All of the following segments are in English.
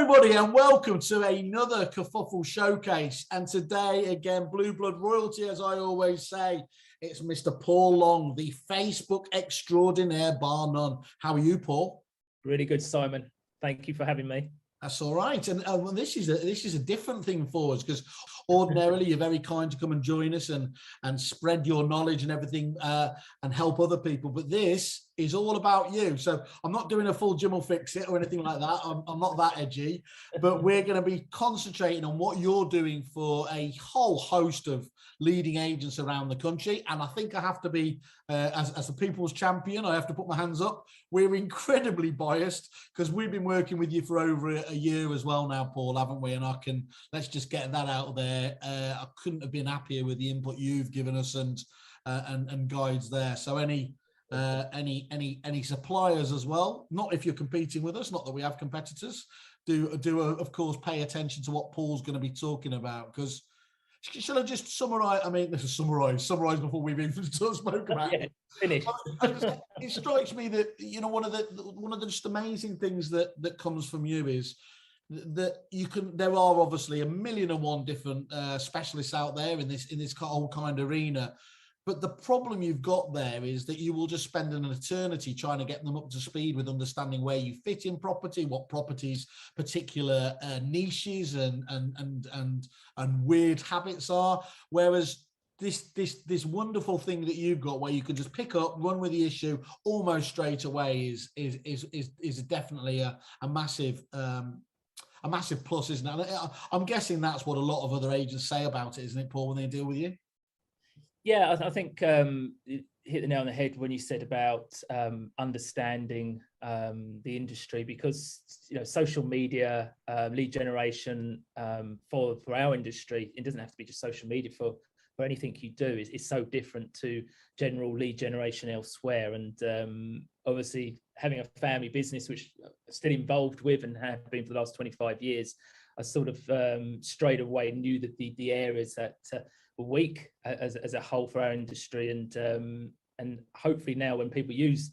everybody, and welcome to another Kerfuffle showcase. And today, again, Blue Blood royalty, as I always say, it's Mr. Paul Long, the Facebook extraordinaire, bar none. How are you, Paul? Really good, Simon. Thank you for having me. That's all right. And well, this is a different thing for us, because ordinarily you're very kind to come and join us and spread your knowledge and everything and help other people. But this is all about you. So I'm not doing a full Jim will fix it or anything like that. I'm not that edgy, but we're going to be concentrating on what you're doing for a whole host of leading agents around the country. And I think I have to be, as a people's champion, I have to put my hands up. We're incredibly biased because we've been working with you for over a year as well now, Paul, haven't we? And let's just get that out there. I couldn't have been happier with the input you've given us and guides there. So any suppliers as well, not if you're competing with us, not that we have competitors, do of course pay attention to what Paul's going to be talking about. Because shall I just summarize? I mean, this is summarize before we've even spoken about it. Finish. It strikes me that, you know, one of the just amazing things that comes from you is that there are obviously 1,000,001 different specialists out there in this whole kind of arena. But the problem you've got there is that you will just spend an eternity trying to get them up to speed with understanding where you fit in property, what properties particular niches and weird habits are. Whereas this wonderful thing that you've got, where you can just pick up, run with the issue almost straight away, is definitely a massive plus, isn't it? I'm guessing that's what a lot of other agents say about it, isn't it, Paul, when they deal with you? Yeah, I think you hit the nail on the head when you said about understanding the industry, because, you know, social media, lead generation for our industry, it doesn't have to be just social media for anything you do, is so different to general lead generation elsewhere. And obviously having a family business, which I'm still involved with and have been for the last 25 years, I sort of straight away knew that the areas that were weak as a whole for our industry, and hopefully now when people use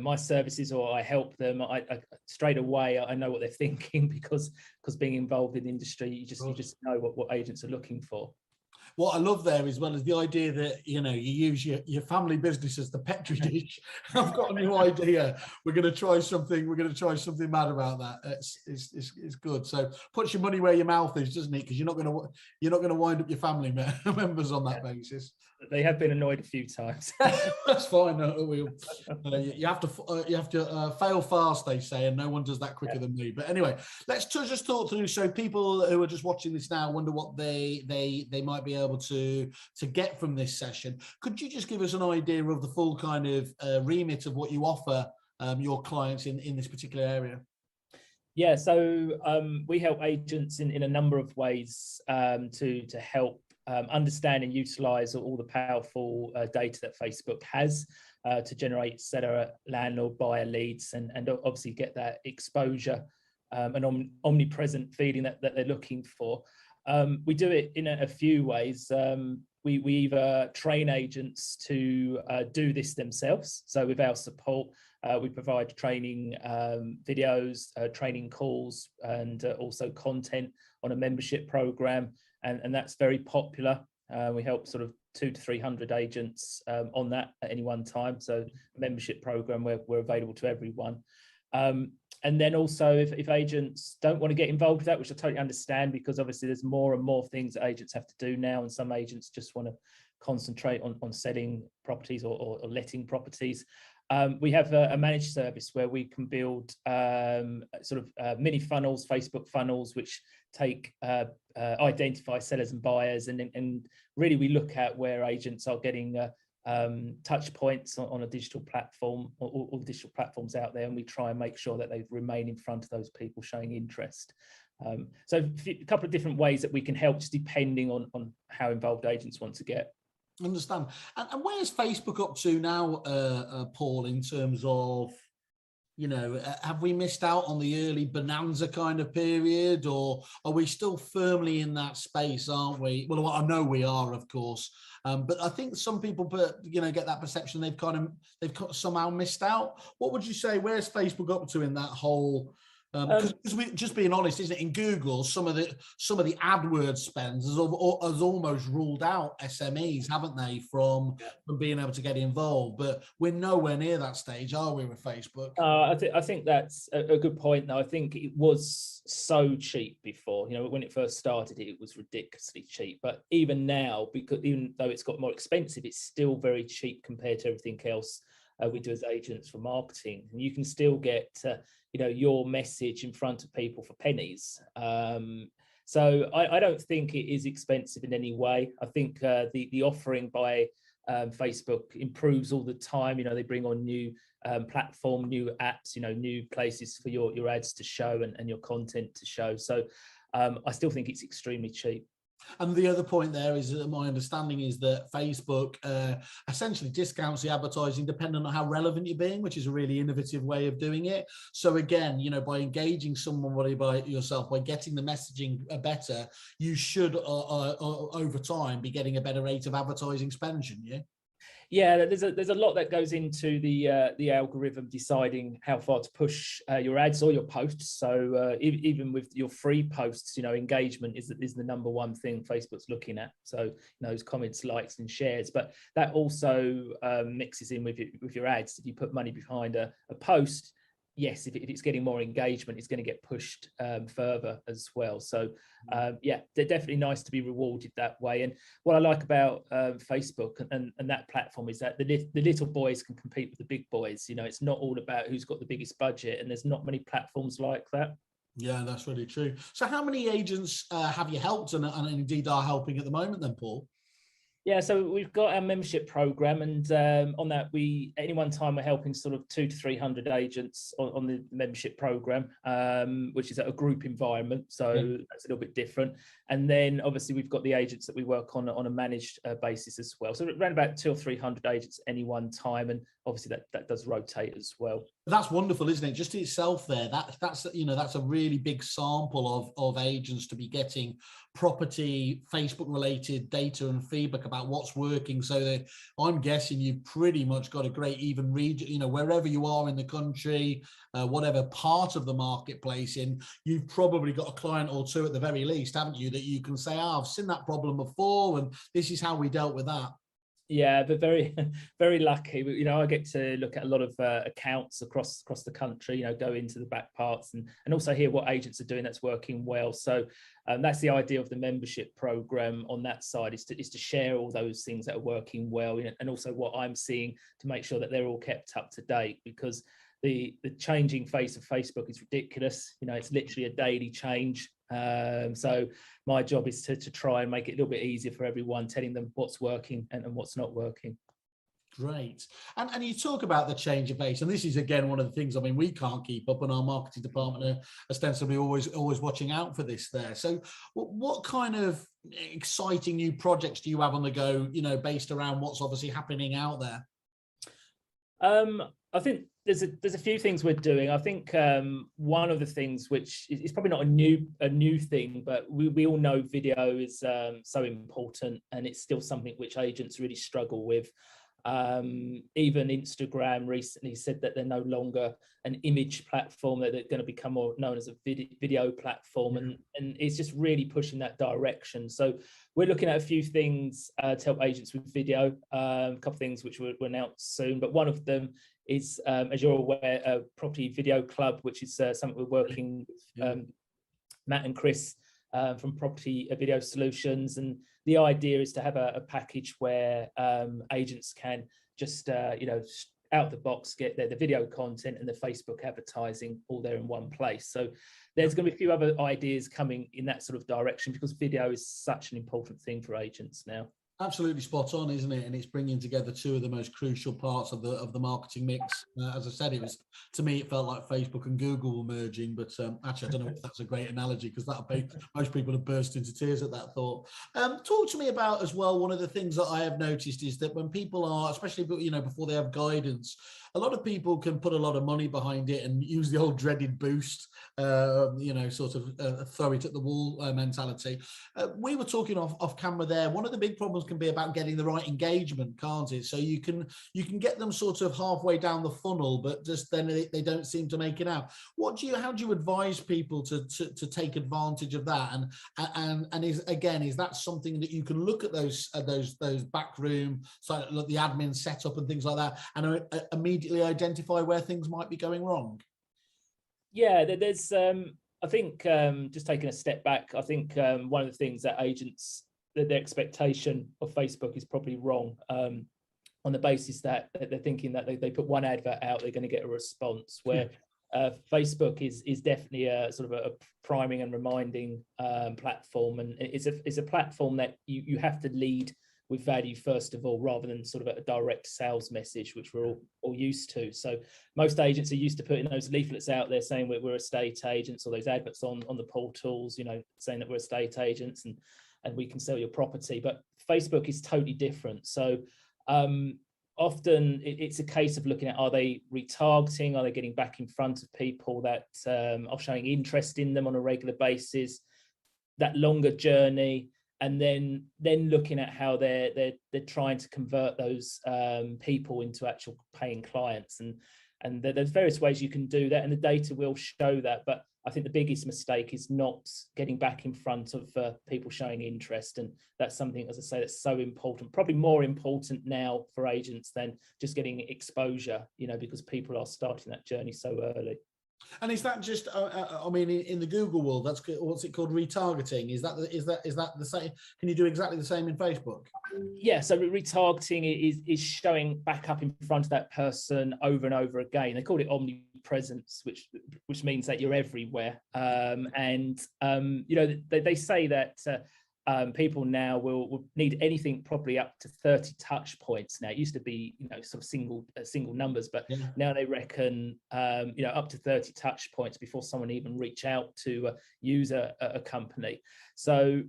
my services or I help them, I straight away I know what they're thinking, because being involved in the industry, you just know what agents are looking for. What I love there as well is the idea that, you know, you use your family business as the petri dish. I've got a new idea. We're going to try something. We're going to try something mad about that. It's good. So puts your money where your mouth is, doesn't it? Because you're not going to wind up your family members on that basis. They have been annoyed a few times. That's fine. You have to fail fast, they say, and no one does that quicker than me. But anyway, let's just talk through, so people who are just watching this now wonder what they might be able to get from this session. Could you just give us an idea of the full kind of remit of what you offer your clients in this particular area? Yeah, so we help agents in a number of ways to help understand and utilize all the powerful data that Facebook has to generate seller, landlord, buyer leads, and obviously get that exposure and omnipresent feeling that they're looking for. We do it in a few ways. We either train agents to do this themselves. So with our support, we provide training videos, training calls, and also content on a membership program. And that's very popular. We help sort of 200 to 300 agents on that at any one time. So membership program where we're available to everyone. And then also if agents don't want to get involved with that, which I totally understand, because obviously there's more and more things that agents have to do now, and some agents just want to concentrate on selling properties or letting properties. We have a managed service where we can build sort of mini funnels, Facebook funnels, which identify sellers and buyers, and really we look at where agents are getting touch points on a digital platform, or all the digital platforms out there, and we try and make sure that they remain in front of those people showing interest. So a couple of different ways that we can help, just depending on how involved agents want to get. Understand. And where's Facebook up to now, Paul, in terms of, you know, have we missed out on the early bonanza kind of period, or are we still firmly in that space, aren't we? Well, I know we are, of course, but I think some people, get that perception they've somehow missed out. What would you say? Where's Facebook up to in that whole Because we just being honest, isn't it? In Google, some of the AdWords spends has almost ruled out SMEs, haven't they, from being able to get involved? But we're nowhere near that stage, are we, with Facebook? I think that's a good point. Though I think it was so cheap before. You know, when it first started, it was ridiculously cheap. But even now, because even though it's got more expensive, it's still very cheap compared to everything else we do as agents for marketing. And you can still get you know, your message in front of people for pennies. So I don't think it is expensive in any way. I think the offering by Facebook improves all the time. You know, they bring on new platform, new apps, you know, new places for your ads to show and your content to show. So I still think it's extremely cheap. And the other point there is that my understanding is that Facebook essentially discounts the advertising depending on how relevant you're being, which is a really innovative way of doing it. So again, you know, by engaging somebody by yourself, by getting the messaging better, you should over time be getting a better rate of advertising spend, shouldn't you? Yeah, there's a lot that goes into the algorithm deciding how far to push your ads or your posts. So even with your free posts, you know, engagement is the number one thing Facebook's looking at. So, you know, those comments, likes, and shares. But that also mixes in with your ads. If you put money behind a post, yes, if it's getting more engagement, it's going to get pushed further as well. So yeah, they're definitely nice to be rewarded that way. And what I like about Facebook and that platform is that the little boys can compete with the big boys. You know, it's not all about who's got the biggest budget, and there's not many platforms like that. Yeah, that's really true. So how many agents have you helped and indeed are helping at the moment then, Paul? Yeah, so we've got our membership program, and on that, any one time we're helping sort of 200 to 300 agents on the membership program, which is at a group environment, so that's a little bit different. And then obviously we've got the agents that we work on a managed basis as well. So around about 200 or 300 agents at any one time, and obviously that does rotate as well. That's wonderful, isn't it? Just itself there, that's you know, that's a really big sample of agents to be getting property Facebook related data and feedback about what's working. So that I'm guessing you've pretty much got a great even region, you know, wherever you are in the country, whatever part of the marketplace in, you've probably got a client or two at the very least, haven't you, that you can say, I've seen that problem before and this is how we dealt with that. Yeah, but very, very lucky. You know, I get to look at a lot of accounts across the country, you know, go into the back parts and also hear what agents are doing that's working well. So that's the idea of the membership program on that side, is to share all those things that are working well, you know, and also what I'm seeing to make sure that they're all kept up to date, because the changing face of Facebook is ridiculous. You know, it's literally a daily change. So my job is to try and make it a little bit easier for everyone, telling them what's working and what's not working. Great. And you talk about the change of pace, and this is again one of the things, I mean, we can't keep up, and our marketing department are ostensibly always watching out for this there. So what kind of exciting new projects do you have on the go, you know, based around what's obviously happening out there? I think there's a few things we're doing. I think one of the things, which is probably not a new thing, but we all know video is so important, and it's still something which agents really struggle with. Even Instagram recently said that they're no longer an image platform, that they're going to become more known as a video platform, and it's just really pushing that direction. So we're looking at a few things to help agents with video, a couple of things which we'll announce soon, but one of them is, as you're aware, a property video club, which is something we're working with Matt and Chris from Property Video Solutions, and the idea is to have a package where agents can just you know, out the box get the video content and the Facebook advertising all there in one place. So there's going to be a few other ideas coming in that sort of direction, because video is such an important thing for agents now. Absolutely spot on, isn't it? And it's bringing together two of the most crucial parts of the marketing mix. As I said, it was, to me, it felt like Facebook and Google were merging. But actually, I don't know if that's a great analogy, because that'll be, most people have burst into tears at that thought. Talk to me about as well. One of the things that I have noticed is that when people are, especially, you know, before they have guidance, a lot of people can put a lot of money behind it and use the old dreaded boost, you know, sort of throw it at the wall mentality. We were talking off camera there. One of the big problems can be about getting the right engagement, can't it? So you can get them sort of halfway down the funnel, but just then they don't seem to make it out. How do you advise people to take advantage of that? And is that something that you can look at those backroom, so look, the admin setup and things like that, and immediately identify where things might be going wrong? Yeah, there's I think just taking a step back, I think one of the things that agents, their expectation of Facebook is probably wrong, on the basis that they're thinking that they put one advert out, they're going to get a response, where Facebook is definitely a sort of a priming and reminding platform, and it's a platform that you have to lead with value first of all, rather than sort of a direct sales message, which we're all used to. So most agents are used to putting those leaflets out there saying we're estate agents, or those adverts on the portals, you know, saying that we're estate agents and we can sell your property. But Facebook is totally different. So often it's a case of looking at, are they retargeting? Are they getting back in front of people that are showing interest in them on a regular basis? That longer journey. And then looking at how they're trying to convert those people into actual paying clients, and there's various ways you can do that, and the data will show that. But I think the biggest mistake is not getting back in front of people showing interest, and that's something, as I say, that's so important, probably more important now for agents than just getting exposure, you know, because people are starting that journey so early. And is that just? I mean, in the Google world, that's what's it called, retargeting? Is that the same? Can you do exactly the same in Facebook? Yeah. So retargeting is showing back up in front of that person over and over again. They call it omnipresence, which means that you're everywhere. You know, they say that. People now will need anything probably up to 30 touch points. Now it used to be, you know, sort of single numbers, but now they reckon you know, up to 30 touch points before someone even reach out to use a company. So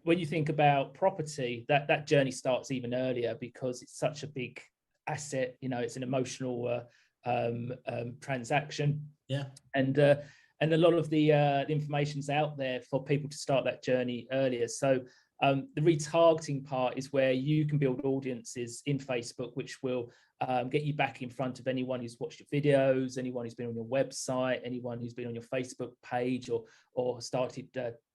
when you think about property, that journey starts even earlier, because it's such a big asset. You know, it's an emotional transaction. And a lot of the information's out there for people to start that journey earlier. So the retargeting part is where you can build audiences in Facebook, which will get you back in front of anyone who's watched your videos, anyone who's been on your website, anyone who's been on your Facebook page, or started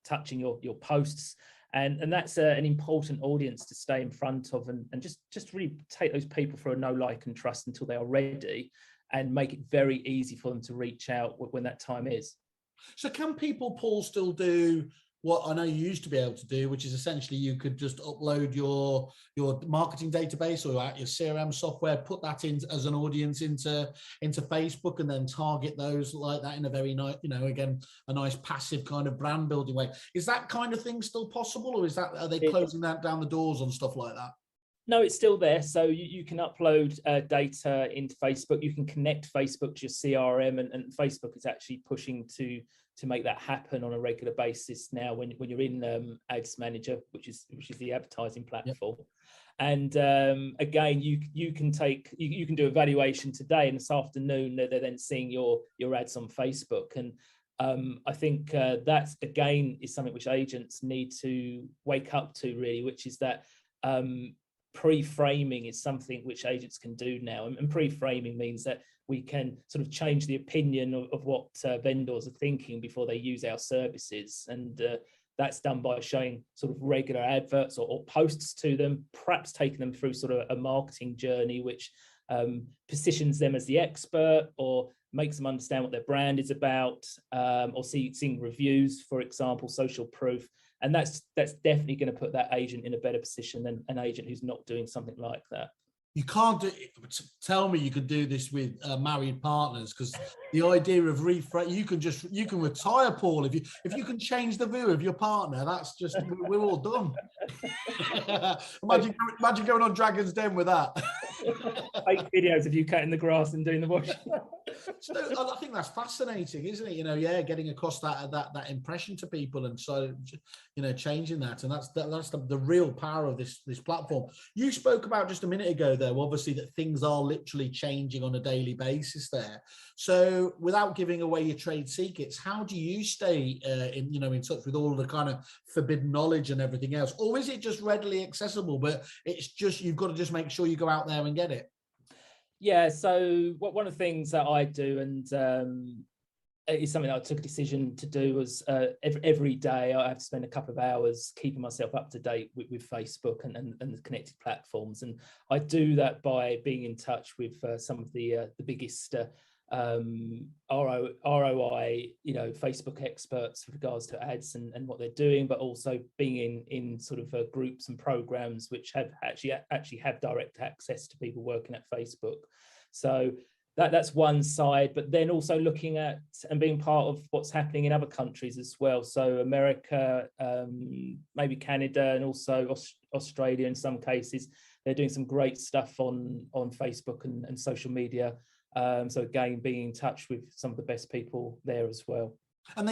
touching your posts. And that's an important audience to stay in front of, and just really take those people for a know, like, and trust until they are ready, and make it very easy for them to reach out when that time is. So can people, Paul, still do what I know you used to be able to do, which is essentially you could just upload your marketing database or your CRM software, put that in as an audience into Facebook, and then target those like that in a very nice, you know, again, a nice passive kind of brand building way. Is that kind of thing still possible, or are they closing that down the doors on stuff like that? No, it's still there. So you can upload data into Facebook. You can connect Facebook to your CRM, and Facebook is actually pushing to make that happen on a regular basis now. When you're in Ads Manager, which is the advertising platform, and again, you can do evaluation today, and this afternoon they're then seeing your ads on Facebook. And I think that again is something which agents need to wake up to, really, which is that. Pre-framing is something which agents can do now, and pre-framing means that we can sort of change the opinion of what vendors are thinking before they use our services, and that's done by showing sort of regular adverts or posts to them, perhaps taking them through sort of a marketing journey which positions them as the expert, or makes them understand what their brand is about, or seeing reviews, for example, social proof. And that's definitely going to put that agent in a better position than an agent who's not doing something like that. You can't tell me you could do this with married partners, because the idea of you can retire, Paul, if you can change the view of your partner. That's just, we're all done. imagine going on Dragon's Den with that. Fake videos of you cutting the grass and doing the washing. So I think that's fascinating, isn't it? Yeah, getting across that impression to people, and so changing that, and that's the real power of this platform. You spoke about just a minute ago, though, obviously that things are literally changing on a daily basis there. So, without giving away your trade secrets, how do you stay in touch with all the kind of forbidden knowledge and everything else, or is it just readily accessible? But it's just you've got to just make sure you go out there and get it. Yeah, so one of the things that I do, and it's something that I took a decision to do, was every day I have to spend a couple of hours keeping myself up to date with Facebook and the connected platforms. And I do that by being in touch with some of the biggest ROI, Facebook experts with regards to ads and what they're doing, but also being in sort of groups and programs which have actually have direct access to people working at Facebook. So that's one side, but then also looking at and being part of what's happening in other countries as well. So America, maybe Canada, and also Australia in some cases. They're doing some great stuff on Facebook and social media. So again, being in touch with some of the best people there as well. And